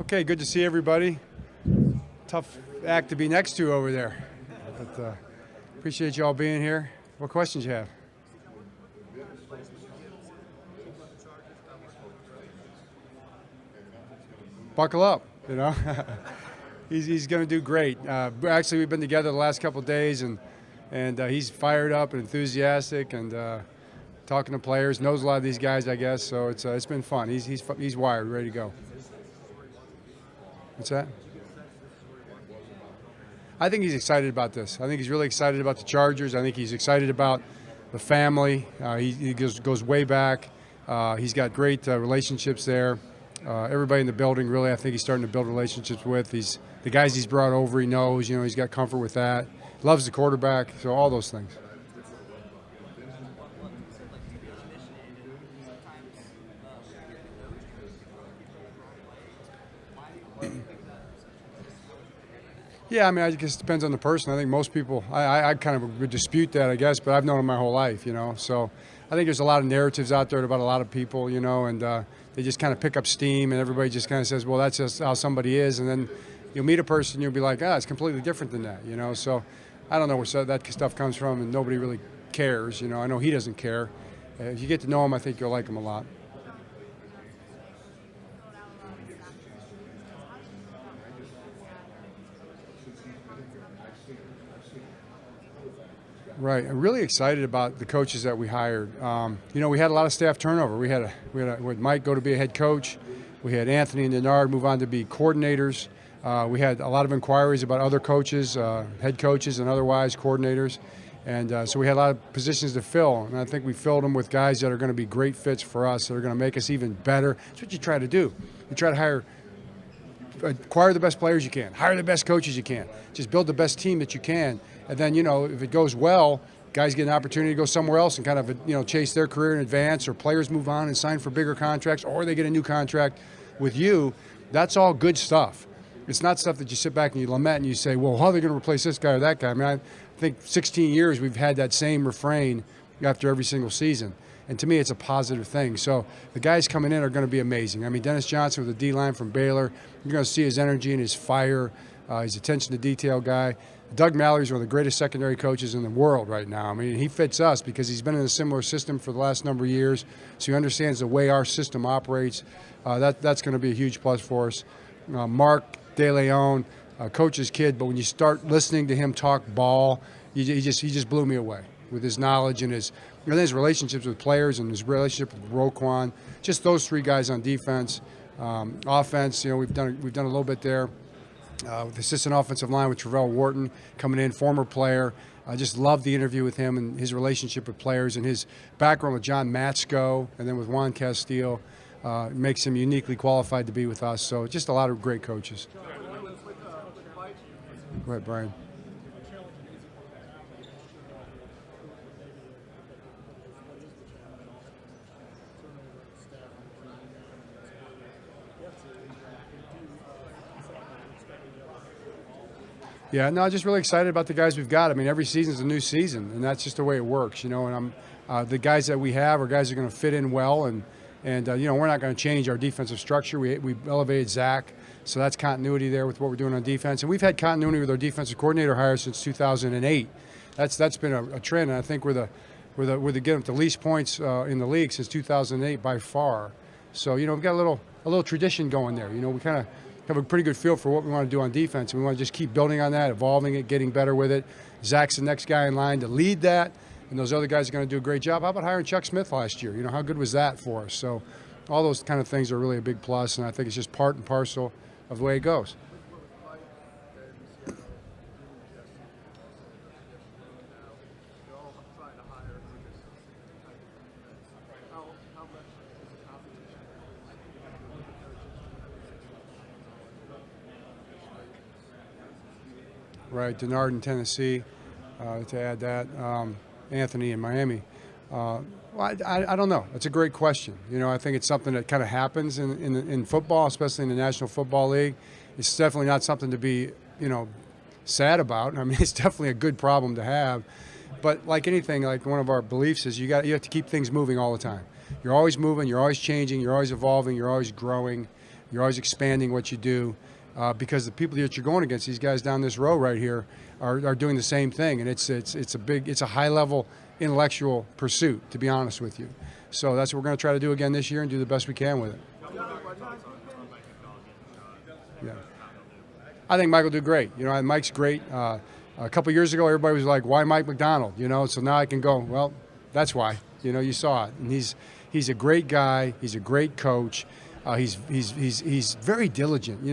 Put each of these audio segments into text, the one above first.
Okay, good to see everybody. Tough act to be next to over there. But appreciate you all being here. What questions you have? Buckle up, you know. He's going to do great. Actually, we've been together the last couple of days, and he's fired up and enthusiastic and talking to players. Knows a lot of these guys, I guess. So it's been fun. He's wired, ready to go. What's that? I think he's excited about this. I think he's really excited about the Chargers. I think he's excited about the family. He goes way back. He's got great relationships there. Everybody in the building, really, I think he's starting to build relationships with. The guys he's brought over, he knows. He's got comfort with that. Loves the quarterback. So all those things. Yeah, I mean, I guess it depends on the person. I think most people, I kind of would dispute that, I guess, but I've known him my whole life, So I think there's a lot of narratives out there about a lot of people, and they just kind of pick up steam, and everybody just kind of says, well, that's just how somebody is. And then you'll meet a person, you'll be like, it's completely different than that, So I don't know where that stuff comes from, and nobody really cares, I know he doesn't care. If you get to know him, I think you'll like him a lot. Right. I'm really excited about the coaches that we hired. We had a lot of staff turnover. We had Mike go to be a head coach. We had Anthony and Denard move on to be coordinators. We had a lot of inquiries about other coaches, head coaches and otherwise coordinators. And so we had a lot of positions to fill. And I think we filled them with guys that are going to be great fits for us, that are going to make us even better. That's what you try to do. You try to acquire the best players you can, hire the best coaches you can, just build the best team that you can. And then, if it goes well, guys get an opportunity to go somewhere else and kind of, chase their career in advance, or players move on and sign for bigger contracts, or they get a new contract with you. That's all good stuff. It's not stuff that you sit back and you lament and you say, well, how are they going to replace this guy or that guy? I mean, I think 16 years we've had that same refrain after every single season. And to me, it's a positive thing. So the guys coming in are going to be amazing. I mean, Dennis Johnson with the D-line from Baylor, you're going to see his energy and his fire, his attention to detail guy. Doug Mallory's one of the greatest secondary coaches in the world right now. I mean, he fits us because he's been in a similar system for the last number of years, so he understands the way our system operates. That's going to be a huge plus for us. Mark DeLeon, coach's kid, but when you start listening to him talk ball, he just blew me away with his knowledge and his relationships with players and his relationship with Roquan. Just those three guys on defense. Offense, we've done a little bit there. With assistant offensive line with Travell Wharton coming in, former player. I just love the interview with him and his relationship with players, and his background with John Matsko and then with Juan Castillo makes him uniquely qualified to be with us. So just a lot of great coaches. Go ahead, Brian. Yeah, no, just really excited about the guys we've got. I mean, every season's a new season, and that's just the way it works, And the guys that we have are guys that are going to fit in well, and we're not going to change our defensive structure. We elevated Zach, so that's continuity there with what we're doing on defense. And we've had continuity with our defensive coordinator hire since 2008. That's been a trend, and I think we're the getting the least points in the league since 2008 by far. So we've got a little tradition going there. We kind of have a pretty good feel for what we want to do on defense, and we want to just keep building on that, evolving it, getting better with it. Zach's the next guy in line to lead that, and those other guys are going to do a great job. How about hiring Chuck Smith last year? How good was that for us? So all those kind of things are really a big plus, and I think it's just part and parcel of the way it goes. Right, Denard in Tennessee, to add that, Anthony in Miami. Well, I don't know. It's a great question. I think it's something that kind of happens in football, especially in the National Football League. It's definitely not something to be, sad about. I mean, it's definitely a good problem to have. But like anything, like one of our beliefs is you have to keep things moving all the time. You're always moving, you're always changing, you're always evolving, you're always growing. You're always expanding what you do because the people that you're going against, these guys down this row right here, are doing the same thing, and it's a high level intellectual pursuit, to be honest with you. So that's what we're going to try to do again this year and do the best we can with it. Yeah, I think Mike will do great. Mike's great. A couple years ago, everybody was like, "Why Mike McDonald?" So now I can go, well, that's why. You saw it, and he's a great guy. He's a great coach. He's very diligent.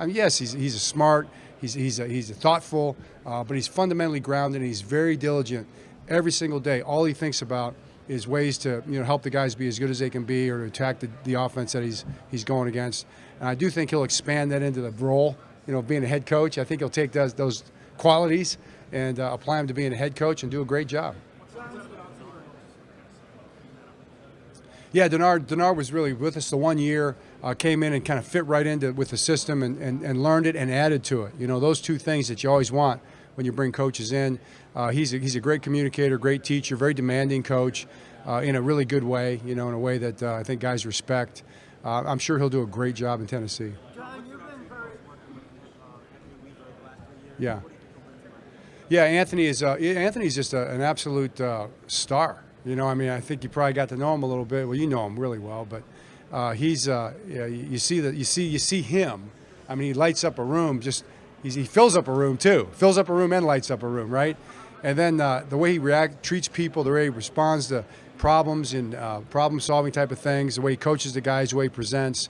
Yes, he's a smart. He's a thoughtful, but he's fundamentally grounded, and he's very diligent every single day. All he thinks about is ways to help the guys be as good as they can be, or to attack the offense that he's going against. And I do think he'll expand that into the role, being a head coach. I think he'll take those qualities and apply them to being a head coach and do a great job. Yeah, Denard was really with us the 1 year, came in and kind of fit right into with the system and learned it and added to it. Those two things that you always want when you bring coaches in. He's a great communicator, great teacher, very demanding coach in a really good way, in a way that I think guys respect. I'm sure he'll do a great job in Tennessee. Yeah. Yeah, Anthony's just an absolute star. I think you probably got to know him a little bit. Well, you know him really well, but you see him. He lights up a room. He fills up a room too. Fills up a room and lights up a room, right? And then the way he treats people, the way he responds to problems and problem-solving type of things, the way he coaches the guys, the way he presents,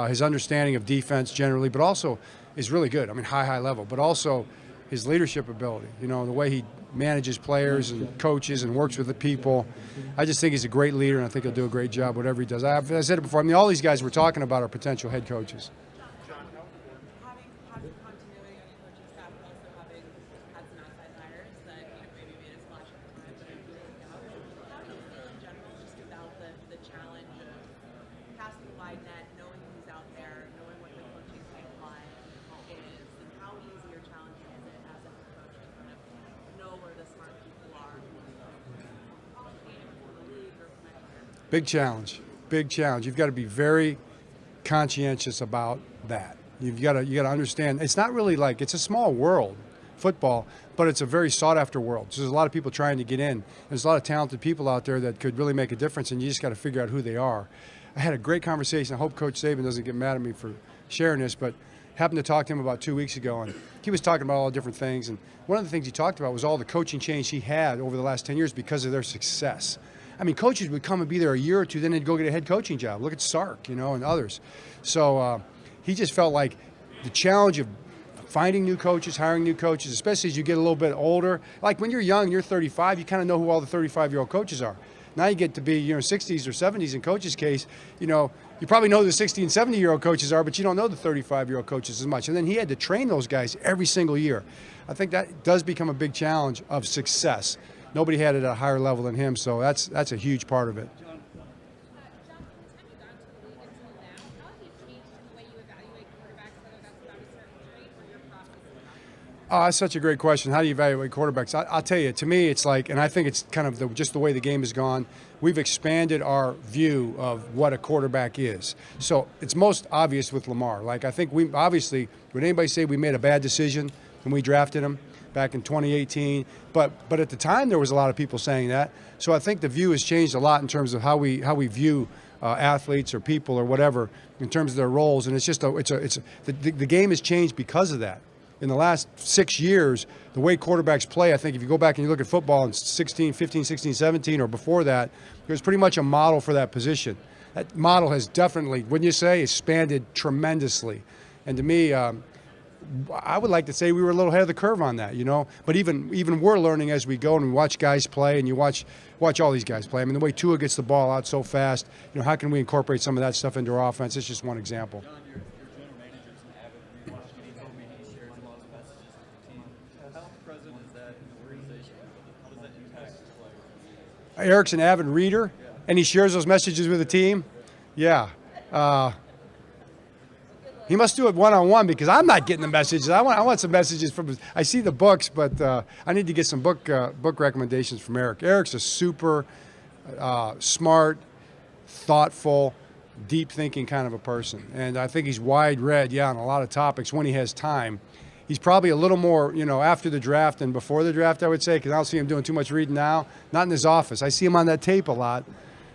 his understanding of defense generally, but also is really good. High level, but also his leadership ability. The way he manages players and coaches and works with the people. I just think he's a great leader, and I think he'll do a great job whatever he does. I said it before. All these guys we're talking about are potential head coaches. Having continuity on your coaching staff, but also having had some outside hires that maybe made a splash at the time, but are doing now. How do you feel in general just about the challenge of casting a wide net, knowing who's out there, knowing what the coaching pipeline is, and how easy or challenging is it as a head coach to kind of know where the smart people are in the league or from anywhere? Big challenge. You've got to be very conscientious about that. You got to understand. It's not really it's a small world, football, but it's a very sought after world. So there's a lot of people trying to get in. There's a lot of talented people out there that could really make a difference, and you just got to figure out who they are. I had a great conversation. I hope Coach Saban doesn't get mad at me for sharing this, but happened to talk to him about 2 weeks ago, and he was talking about all the different things. And one of the things he talked about was all the coaching change he had over the last 10 years because of their success. Coaches would come and be there a year or two, then they'd go get a head coaching job. Look at Sark, and others. So he just felt like the challenge of finding new coaches, hiring new coaches, especially as you get a little bit older. Like when you're young, you're 35, you kind of know who all the 35-year-old coaches are. Now you get to be 60s or 70s in coaches' case, you probably know who the 60 and 70-year-old coaches are, but you don't know the 35-year-old coaches as much. And then he had to train those guys every single year. I think that does become a big challenge of success. Nobody had it at a higher level than him, so that's a huge part of it. John, from the time you got into the league until now, how have you changed in the way you evaluate quarterbacks, whether that's about a certain trait or your process of evaluating? That's such a great question. How do you evaluate quarterbacks? I'll tell you, to me, it's and I think it's kind of just the way the game has gone. We've expanded our view of what a quarterback is. So it's most obvious with Lamar. I think would anybody say we made a bad decision when we drafted him back in 2018? But at the time, there was a lot of people saying that. So I think the view has changed a lot in terms of how we view athletes or people or whatever in terms of their roles. And it's just the game has changed because of that. In the last 6 years, the way quarterbacks play, I think if you go back and you look at football in 15, 16, 17, or before that, there's pretty much a model for that position. That model has definitely, wouldn't you say, expanded tremendously. And to me, I would like to say we were a little ahead of the curve on that, But even we're learning as we go, and we watch guys play, and you watch all these guys play. The way Tua gets the ball out so fast, how can we incorporate some of that stuff into our offense? It's just one example. John, your general manager is an avid reader. He told me he shares a lot of messages with the team. How present is that in the organization? How does that impact players? Eric's an avid reader, and he shares those messages with the team. Yeah. He must do it one-on-one because I'm not getting the messages. I want some messages from – I see the books, but I need to get some book recommendations from Eric. Eric's a super smart, thoughtful, deep thinking kind of a person. And I think he's wide read, on a lot of topics when he has time. He's probably a little more, after the draft than before the draft, I would say, because I don't see him doing too much reading now. Not in his office. I see him on that tape a lot.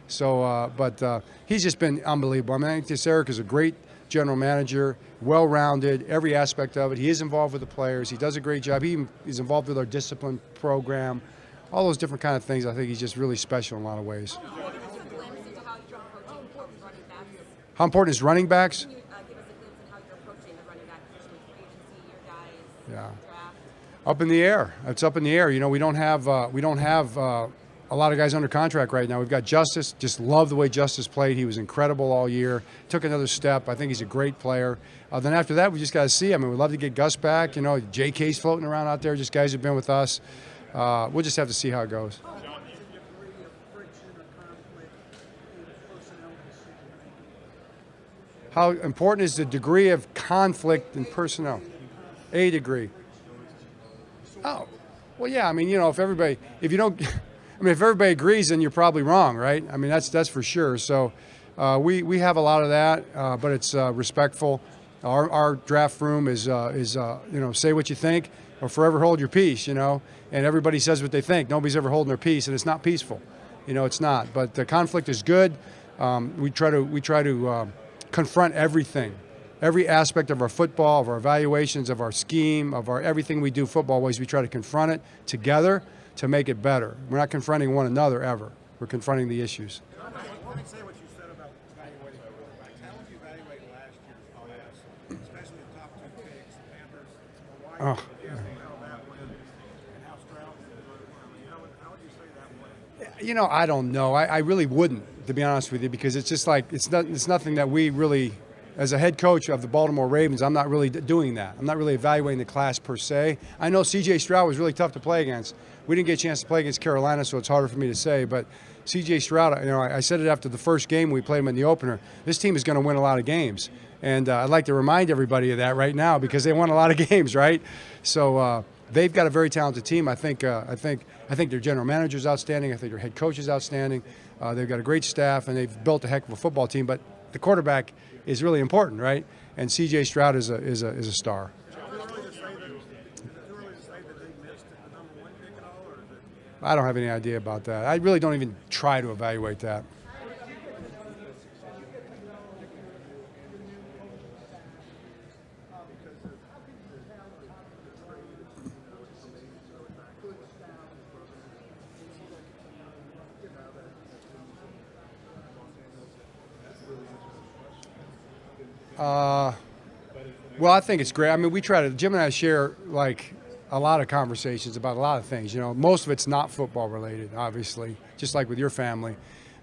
So, but he's just been unbelievable. I mean, I think this Eric is a great general manager, well-rounded, every aspect of it. He is involved with the players. He does a great job. He's involved with our discipline program, all those different kind of things. I think he's just really special in a lot of ways. How important is running backs? Can you give us a glimpse at how you're approaching the running back position with free agency, your guys, draft? Up in the air. It's up in the air. We don't have a lot of guys under contract right now. We've got Justice. Just love the way Justice played. He was incredible all year. Took another step. I think he's a great player. Then after that, we just got to see. I mean, we'd love to get Gus back. JK's floating around out there. Just guys who've been with us. We'll just have to see how it goes. How important is the degree of conflict in personnel? A degree. Oh, well, yeah. I mean, if everybody agrees, then you're probably wrong, right? I mean, that's for sure. So we have a lot of that, but it's respectful. Our draft room is say what you think or forever hold your peace, and everybody says what they think. Nobody's ever holding their peace, and it's not peaceful. It's not. But the conflict is good. We try to confront everything, every aspect of our football, of our evaluations, of our scheme, of our everything we do football-wise. We try to confront it together to make it better. We're not confronting one another ever. We're confronting the issues. Let me say what you said about evaluating quarterbacks. How would you evaluate last year's class, especially the top two picks, the Panthers, the White, how that went, and how Stroud did? How would you say that went? I don't know. I really wouldn't, to be honest with you, because it's just like it's nothing that we really, as a head coach of the Baltimore Ravens, I'm not really doing that. I'm not really evaluating the class per se. I know C.J. Stroud was really tough to play against. We didn't get a chance to play against Carolina, so it's harder for me to say. But C.J. Stroud, I said it after the first game we played him in the opener. This team is going to win a lot of games, and I'd like to remind everybody of that right now because they won a lot of games, right? So they've got a very talented team. I think their general manager is outstanding. I think their head coach is outstanding. They've got a great staff, and they've built a heck of a football team. But the quarterback is really important, right? And C.J. Stroud is a star. I don't have any idea about that. I really don't even try to evaluate that. Well, I think it's great. I mean, Jim and I share a lot of conversations about a lot of things. Most of it's not football related, obviously, just like with your family.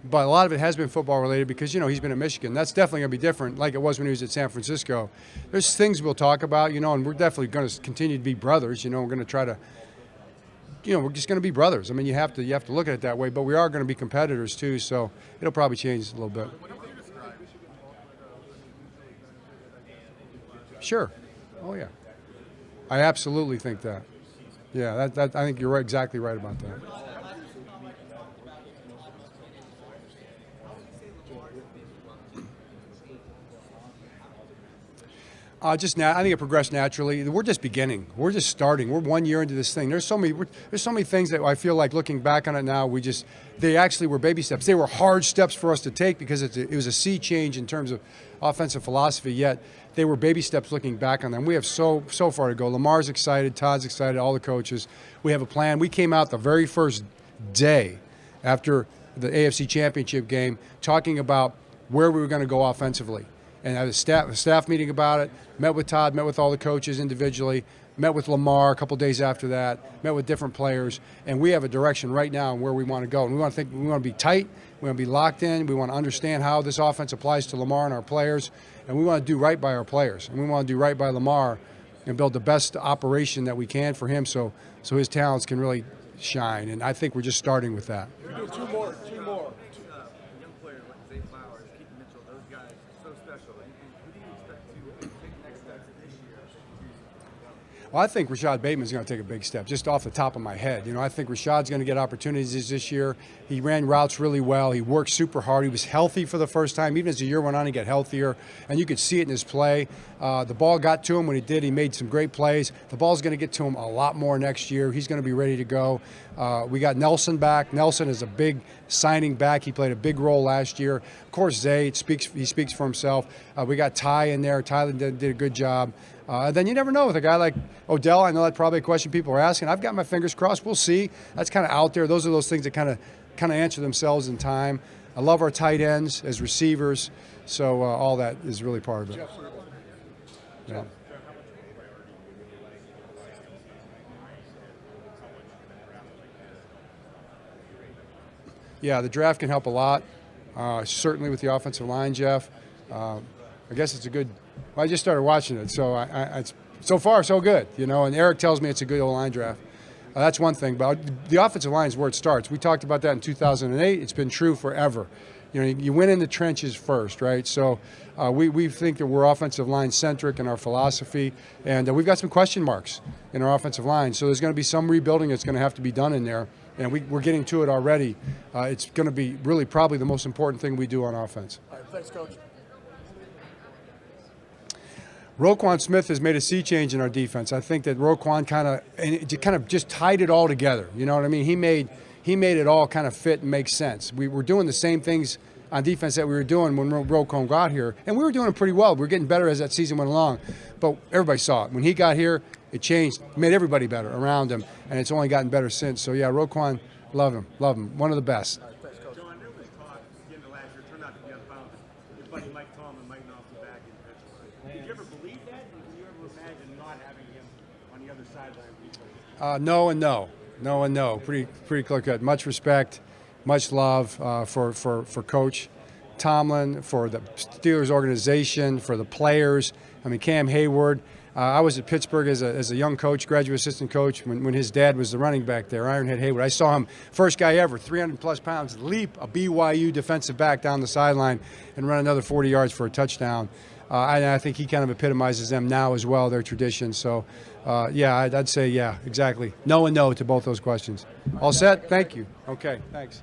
But a lot of it has been football related because, he's been at Michigan. That's definitely going to be different like it was when he was at San Francisco. There's things we'll talk about, and we're definitely going to continue to be brothers. We're going to try to, we're just going to be brothers. I mean, you have to look at it that way, but we are going to be competitors too, so it'll probably change a little bit. Sure. Oh, yeah. I absolutely think that. Yeah, I think you're exactly right about that. I think it progressed naturally. We're just beginning. We're just starting. We're 1 year into this thing. There's so many things that I feel like looking back on it now, they actually were baby steps. They were hard steps for us to take because it was a sea change in terms of offensive philosophy, yet they were baby steps looking back on them. We have so far to go. Lamar's excited, Todd's excited, all the coaches. We have a plan. We came out the very first day after the AFC Championship game talking about where we were going to go offensively. And had a staff meeting about it, met with Todd, met with all the coaches individually, met with Lamar a couple days after that, met with different players, and we have a direction right now on where we want to go. And we want to be tight, we want to be locked in, we want to understand how this offense applies to Lamar and our players, and we want to do right by our players. And we want to do right by Lamar and build the best operation that we can for him so his talents can really shine. And I think we're just starting with that. Two more. Young players like Zay Flowers, Keaton Mitchell, those guys, so special. Who do you expect to take the next steps this year? Well, I think Rashad Bateman's going to take a big step, just off the top of my head. I think Rashad's going to get opportunities this year. He ran routes really well. He worked super hard. He was healthy for the first time. Even as the year went on, he got healthier, and you could see it in his play. The ball got to him when he did. He made some great plays. The ball's going to get to him a lot more next year. He's going to be ready to go. We got Nelson back. Nelson is a big signing back. He played a big role last year. Of course, Zay, he speaks for himself. We got Ty in there. Tyler did a good job. Then you never know with a guy like Odell. I know that's probably a question people are asking. I've got my fingers crossed. We'll see. That's kind of out there. Those are those things that kind of answer themselves in time. I love our tight ends as receivers. So all that is really part of it. Yeah. Yeah, the draft can help a lot. Certainly with the offensive line, Jeff. I guess it's a good. Well, I just started watching it, so it's so far so good, And Eric tells me it's a good O-line draft. That's one thing, but the offensive line is where it starts. We talked about that in 2008. It's been true forever. You win in the trenches first, right? So we think that we're offensive line centric in our philosophy, and we've got some question marks in our offensive line. So there's going to be some rebuilding that's going to have to be done in there, and we're getting to it already. It's going to be really probably the most important thing we do on offense. All right, thanks, Coach. Roquan Smith has made a sea change in our defense. I think that Roquan kind of just tied it all together. You know what I mean? He made it all kind of fit and make sense. We were doing the same things on defense that we were doing when Roquan got here, and we were doing it pretty well. We were getting better as that season went along, but everybody saw it. When he got here, it changed, made everybody better around him, and it's only gotten better since. So, yeah, Roquan, love him. One of the best. John, there was talk at the end of last year, turned out to be unfounded. Your buddy Mike Tomlin might not be back in Pittsburgh. Did you ever believe that? And can you ever imagine not having him on the other sideline? No and no. No and no. Pretty clear cut. Much respect, much love for Coach Tomlin, for the Steelers organization, for the players. I mean, Cam Hayward. I was at Pittsburgh as a young coach, graduate assistant coach, when his dad was the running back there, Ironhead Hayward. I saw him, first guy ever, 300-plus pounds, leap a BYU defensive back down the sideline and run another 40 yards for a touchdown. I think he kind of epitomizes them now as well, their tradition. So, yeah, I'd say, yeah, exactly. No and no to both those questions. All set? Thank you. Okay, thanks.